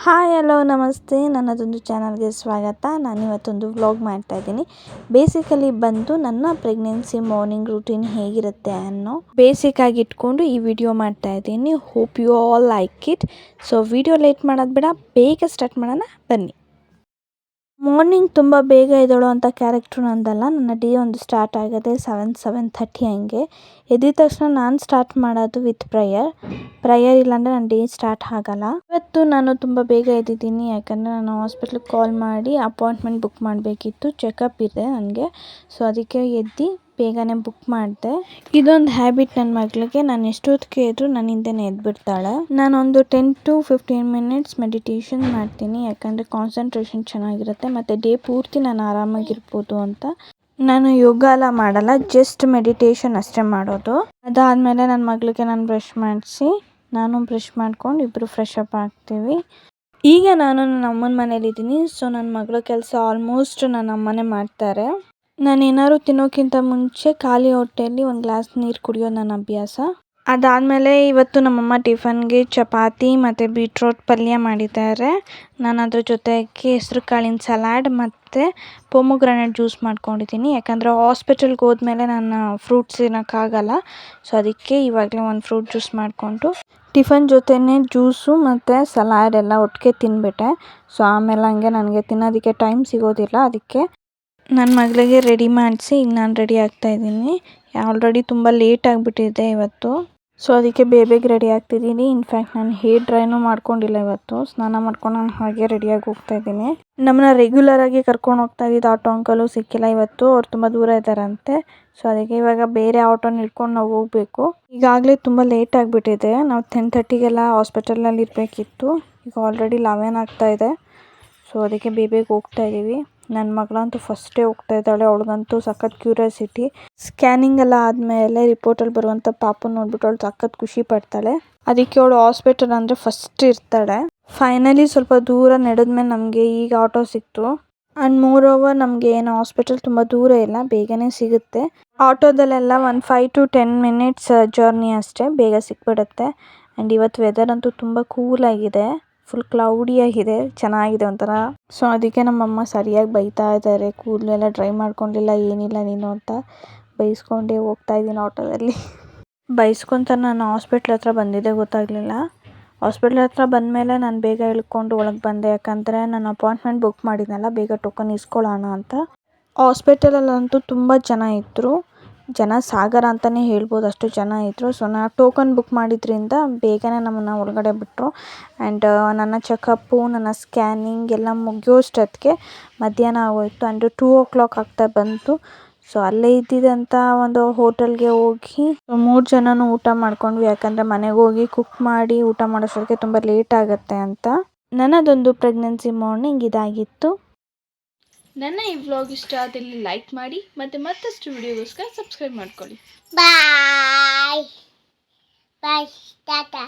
Hi hello ನಮಸ್ತೆ, ನನ್ನದೊಂದು ಚಾನಲ್ಗೆ ಸ್ವಾಗತ. ನಾನಿವತ್ತೊಂದು ವ್ಲಾಗ್ ಮಾಡ್ತಾಯಿದ್ದೀನಿ. ಬೇಸಿಕಲಿ ಬಂದು ನನ್ನ ಪ್ರೆಗ್ನೆನ್ಸಿ ಮಾರ್ನಿಂಗ್ ರೂಟೀನ್ ಹೇಗಿರುತ್ತೆ ಅನ್ನೋ ಬೇಸಿಕಾಗಿ ಇಟ್ಕೊಂಡು ಈ ವಿಡಿಯೋ ಮಾಡ್ತಾಯಿದ್ದೀನಿ. Hope you all like it. So video late ಮಾಡೋದು ಬೇಡ, ಬೇಗ ಸ್ಟಾರ್ಟ್ ಮಾಡೋಣ ಬನ್ನಿ. ಮಾರ್ನಿಂಗ್ ತುಂಬ ಬೇಗ ಎದ್ದೇಳೋ ಅಂಥ ಕ್ಯಾರೆಕ್ಟ್ರು ನಂದಲ್ಲ. ನನ್ನ ಡೇ ಒಂದು ಸ್ಟಾರ್ಟ್ ಆಗೋದೆ 7:30 ಹಂಗೆ. ಎದ್ದಿದ ತಕ್ಷಣ ನಾನು ಸ್ಟಾರ್ಟ್ ಮಾಡೋದು ವಿತ್ ಪ್ರೇಯರ್ ಇಲ್ಲಾಂದರೆ ನನ್ನ ಡೇ ಸ್ಟಾರ್ಟ್ ಆಗಲ್ಲ. ಇವತ್ತು ನಾನು ತುಂಬ ಬೇಗ ಎದ್ದಿದ್ದೀನಿ, ಯಾಕಂದರೆ ನಾನು ಹಾಸ್ಪಿಟ್ಲಿಗೆ ಕಾಲ್ ಮಾಡಿ ಅಪಾಯಿಂಟ್ಮೆಂಟ್ ಬುಕ್ ಮಾಡಬೇಕಿತ್ತು. ಚೆಕಪ್ ಇದೆ ನನಗೆ, ಸೊ ಅದಕ್ಕೆ ಎದ್ದು ಬೇಗನೆ ಬುಕ್ ಮಾಡಿದೆ. ಇದೊಂದು ಹ್ಯಾಬಿಟ್ ನನ್ನ ಮಗಳಿಗೆ. ನಾನು ಎಷ್ಟೊತ್ತಿಗೆ ಎದ್ದರೂ ನನ್ನ ಹಿಂದೆನೇ ಎದ್ಬಿಡ್ತಾಳೆ. ನಾನೊಂದು 10 to 15 ಮಿನಿಟ್ಸ್ ಮೆಡಿಟೇಷನ್ ಮಾಡ್ತೀನಿ, ಯಾಕಂದರೆ ಕಾನ್ಸಂಟ್ರೇಷನ್ ಚೆನ್ನಾಗಿರುತ್ತೆ ಮತ್ತು ಡೇ ಪೂರ್ತಿ ನಾನು ಆರಾಮಾಗಿರ್ಬೋದು ಅಂತ. ನಾನು ಯೋಗ ಎಲ್ಲ ಮಾಡಲ್ಲ, ಜಸ್ಟ್ ಮೆಡಿಟೇಷನ್ ಅಷ್ಟೇ ಮಾಡೋದು. ಅದಾದಮೇಲೆ ನನ್ನ ಮಗಳಿಗೆ ನಾನು ಬ್ರಷ್ ಮಾಡಿಸಿ, ನಾನು ಬ್ರಷ್ ಮಾಡ್ಕೊಂಡು ಇಬ್ಬರು ಫ್ರೆಶ್ ಅಪ್ ಆಗ್ತೀವಿ. ಈಗ ನಾನು ನನ್ನ ಅಮ್ಮನ ಮನೇಲಿದ್ದೀನಿ. ಸೊ ನನ್ನ ಮಗಳ ಕೆಲಸ ಆಲ್ಮೋಸ್ಟ್ ನನ್ನ ಅಮ್ಮನೇ ಮಾಡ್ತಾರೆ. ನಾನು ಏನಾದ್ರು ತಿನ್ನೋಕ್ಕಿಂತ ಮುಂಚೆ ಖಾಲಿ ಹೊಟ್ಟೆಯಲ್ಲಿ ಒಂದು ಗ್ಲಾಸ್ ನೀರು ಕುಡಿಯೋದು ನನ್ನ ಅಭ್ಯಾಸ. ಅದಾದಮೇಲೆ ಇವತ್ತು ನಮ್ಮಮ್ಮ ಟಿಫನ್ಗೆ ಚಪಾತಿ ಮತ್ತು ಬೀಟ್ರೋಟ್ ಪಲ್ಯ ಮಾಡಿದ್ದಾರೆ. ನಾನು ಅದ್ರ ಜೊತೆಗೆ ಹೆಸ್ರು ಕಾಳಿನ ಸಲಾಡ್ ಮತ್ತು ಪೊಮೊಗ್ರಾನೇಟ್ ಜ್ಯೂಸ್ ಮಾಡ್ಕೊಂಡಿದ್ದೀನಿ, ಯಾಕಂದರೆ ಹಾಸ್ಪಿಟಲ್ಗೆ ಹೋದ್ಮೇಲೆ ನಾನು ಫ್ರೂಟ್ಸ್ ತಿನ್ನೋಕ್ಕಾಗಲ್ಲ. ಸೊ ಅದಕ್ಕೆ ಇವಾಗಲೇ ಒಂದು ಫ್ರೂಟ್ ಜ್ಯೂಸ್ ಮಾಡಿಕೊಂಡು ಟಿಫನ್ ಜೊತೆನೇ ಜ್ಯೂಸು ಮತ್ತು ಸಲಾಡ್ ಎಲ್ಲ ಒಟ್ಟಿಗೆ ತಿಂದ್ಬಿಟ್ಟೆ. ಸೊ ಆಮೇಲೆ ಹಂಗೆ ನನಗೆ ತಿನ್ನೋದಕ್ಕೆ ಟೈಮ್ ಸಿಗೋದಿಲ್ಲ, ಅದಕ್ಕೆ ನನ್ನ ಮಗಳಿಗೆ ರೆಡಿ ಮಾಡಿಸಿ ಈಗ ನಾನು ರೆಡಿ ಆಗ್ತಾಯಿದ್ದೀನಿ. ಆಲ್ರೆಡಿ ತುಂಬ ಲೇಟ್ ಆಗಿಬಿಟ್ಟಿದೆ ಇವತ್ತು. ಸೊ ಅದಕ್ಕೆ ಬೇಗ ರೆಡಿ ಆಗ್ತಿದ್ದೀನಿ. ಇನ್ಫ್ಯಾಕ್ಟ್ ನಾನು ಹೇರ್ ಡ್ರೈನೂ ಮಾಡ್ಕೊಂಡಿಲ್ಲ ಇವತ್ತು. ಸ್ನಾನ ಮಾಡ್ಕೊಂಡು ನಾನು ಹಾಗೆ ರೆಡಿಯಾಗಿ ಹೋಗ್ತಾಯಿದ್ದೀನಿ. ನಮ್ಮನ್ನ ರೆಗ್ಯುಲರಾಗಿ ಕರ್ಕೊಂಡು ಹೋಗ್ತಾ ಇದ್ದಿದ್ದು ಆಟೋ ಅಂಕಲು ಸಿಕ್ಕಿಲ್ಲ ಇವತ್ತು, ಅವ್ರು ತುಂಬ ದೂರ ಇದ್ದಾರಂತೆ. ಸೊ ಅದಕ್ಕೆ ಇವಾಗ ಬೇರೆ ಆಟೋನ ಹಿಡ್ಕೊಂಡು ನಾವು ಹೋಗಬೇಕು. ಈಗಾಗಲೇ ತುಂಬ ಲೇಟ್ ಆಗಿಬಿಟ್ಟಿದೆ. ನಾವು 10:30ಗೆಲ್ಲ ಹಾಸ್ಪಿಟಲ್ನಲ್ಲಿ ಇರಬೇಕಿತ್ತು. ಈಗ ಆಲ್ರೆಡಿ 11 ಆಗ್ತಾಯಿದೆ. ಸೊ ಅದಕ್ಕೆ ಬೇಗ ಹೋಗ್ತಾ ಇದ್ದೀವಿ. ನನ್ನ ಮಗಳಂತೂ ಫಸ್ಟೇ ಹೋಗ್ತಾ ಇದ್ದಾಳೆ. ಅವಳಿಗಂತೂ ಸಖತ್ ಕ್ಯೂರಿಯಾಸಿಟಿ. ಸ್ಕ್ಯಾನಿಂಗ್ ಎಲ್ಲ ಆದಮೇಲೆ ರಿಪೋರ್ಟಲ್ಲಿ ಬರುವಂಥ ಪಾಪು ನೋಡ್ಬಿಟ್ಟು ಅವಳು ಸಖತ್ ಖುಷಿ ಪಡ್ತಾಳೆ. ಅದಕ್ಕೆ ಅವಳು ಹಾಸ್ಪಿಟಲ್ ಅಂದರೆ ಫಸ್ಟ್ ಇರ್ತಾಳೆ. ಫೈನಲಿ ಸ್ವಲ್ಪ ದೂರ ನಡೆದ್ಮೇಲೆ ನಮಗೆ ಈಗ ಆಟೋ ಸಿಕ್ತು. ಆ್ಯಂಡ್ ಮೋರ್ ಓವರ್ ನಮಗೆ ಏನು ಹಾಸ್ಪಿಟಲ್ ತುಂಬ ದೂರ ಇಲ್ಲ, ಬೇಗನೆ ಸಿಗುತ್ತೆ. ಆಟೋದಲ್ಲೆಲ್ಲ ಒಂದು 5 to 10 ಮಿನಿಟ್ಸ್ ಜರ್ನಿ ಅಷ್ಟೇ, ಬೇಗ ಸಿಕ್ಬಿಡುತ್ತೆ. ಆ್ಯಂಡ್ ಇವತ್ತು ವೆದರ್ ಅಂತೂ ತುಂಬ ಕೂಲಾಗಿದೆ, ಫುಲ್ ಕ್ಲೌಡಿಯಾಗಿದೆ, ಚೆನ್ನಾಗಿದೆ ಒಂಥರ. ಸೊ ಅದಕ್ಕೆ ನಮ್ಮಮ್ಮ ಸರಿಯಾಗಿ ಬೈತಾ ಇದ್ದಾರೆ, ಕೂದಲೆಲ್ಲ ಡ್ರೈ ಮಾಡ್ಕೊಂಡಿಲ್ಲ ಏನಿಲ್ಲ ನೀನು ಅಂತ. ಬೈಸ್ಕೊಂಡೇ ಹೋಗ್ತಾ ಇದ್ದೀನಿ ಆಟೋದಲ್ಲಿ. ಬೈಸ್ಕೊತ ನಾನು ಹಾಸ್ಪಿಟ್ಲ್ ಹತ್ರ ಬಂದಿದ್ದೆ ಗೊತ್ತಾಗಲಿಲ್ಲ. ಹಾಸ್ಪಿಟ್ಲ್ ಹತ್ರ ಬಂದಮೇಲೆ ನಾನು ಬೇಗ ಇಳ್ಕೊಂಡು ಒಳಗೆ ಬಂದೆ, ಯಾಕಂದರೆ ನಾನು ಅಪಾಯಿಂಟ್ಮೆಂಟ್ ಬುಕ್ ಮಾಡಿದ್ನಲ್ಲ, ಬೇಗ ಟೋಕನ್ ಇಸ್ಕೊಳ್ಳೋಣ ಅಂತ. ಹಾಸ್ಪಿಟಲಲ್ಲಂತೂ ತುಂಬ ಜನ ಇದ್ದರು, ಜನ ಸಾಗರ ಅಂತಲೇ ಹೇಳ್ಬೋದು, ಅಷ್ಟು ಜನ ಇದ್ದರು. ಸೊ ನಾನು ಟೋಕನ್ ಬುಕ್ ಮಾಡಿದ್ರಿಂದ ಬೇಗನೆ ನಮ್ಮನ್ನು ಒಳಗಡೆ ಬಿಟ್ಟರು. ಆ್ಯಂಡ್ ನನ್ನ ಚೆಕಪ್ಪು, ನನ್ನ ಸ್ಕ್ಯಾನಿಂಗ್ ಎಲ್ಲ ಮುಗಿಯೋಷ್ಟೊತ್ತಿಗೆ ಮಧ್ಯಾಹ್ನ ಆಗೋಯಿತು. ಆ್ಯಂಡ್ 2 o'clock ಆಗ್ತಾ ಬಂತು. ಸೊ ಅಲ್ಲೇ ಇದ್ದಿದ್ದಂಥ ಒಂದು ಹೋಟೆಲ್ಗೆ ಹೋಗಿ 3 ಜನನೂ ಊಟ ಮಾಡ್ಕೊಂಡ್ವಿ, ಯಾಕಂದರೆ ಮನೆಗೆ ಹೋಗಿ ಕುಕ್ ಮಾಡಿ ಊಟ ಮಾಡೋಷ್ಟೊತ್ತಿಗೆ ತುಂಬ ಲೇಟ್ ಆಗುತ್ತೆ ಅಂತ. ನನ್ನದೊಂದು ಪ್ರೆಗ್ನೆನ್ಸಿ ಮಾರ್ನಿಂಗ್ ಇದಾಗಿತ್ತು. ನನ್ನ ಈ ವ್ಲಾಗ್ ಇಷ್ಟ ಆದಲ್ಲಿ ಲೈಕ್ ಮಾಡಿ ಮತ್ತು ಮತ್ತಷ್ಟು ವಿಡಿಯೋಗೋಸ್ಕರ ಸಬ್ಸ್ಕ್ರೈಬ್ ಮಾಡ್ಕೊಳ್ಳಿ. ಬಾಯ್ ಬಾಯ್ ಟಾಟಾ.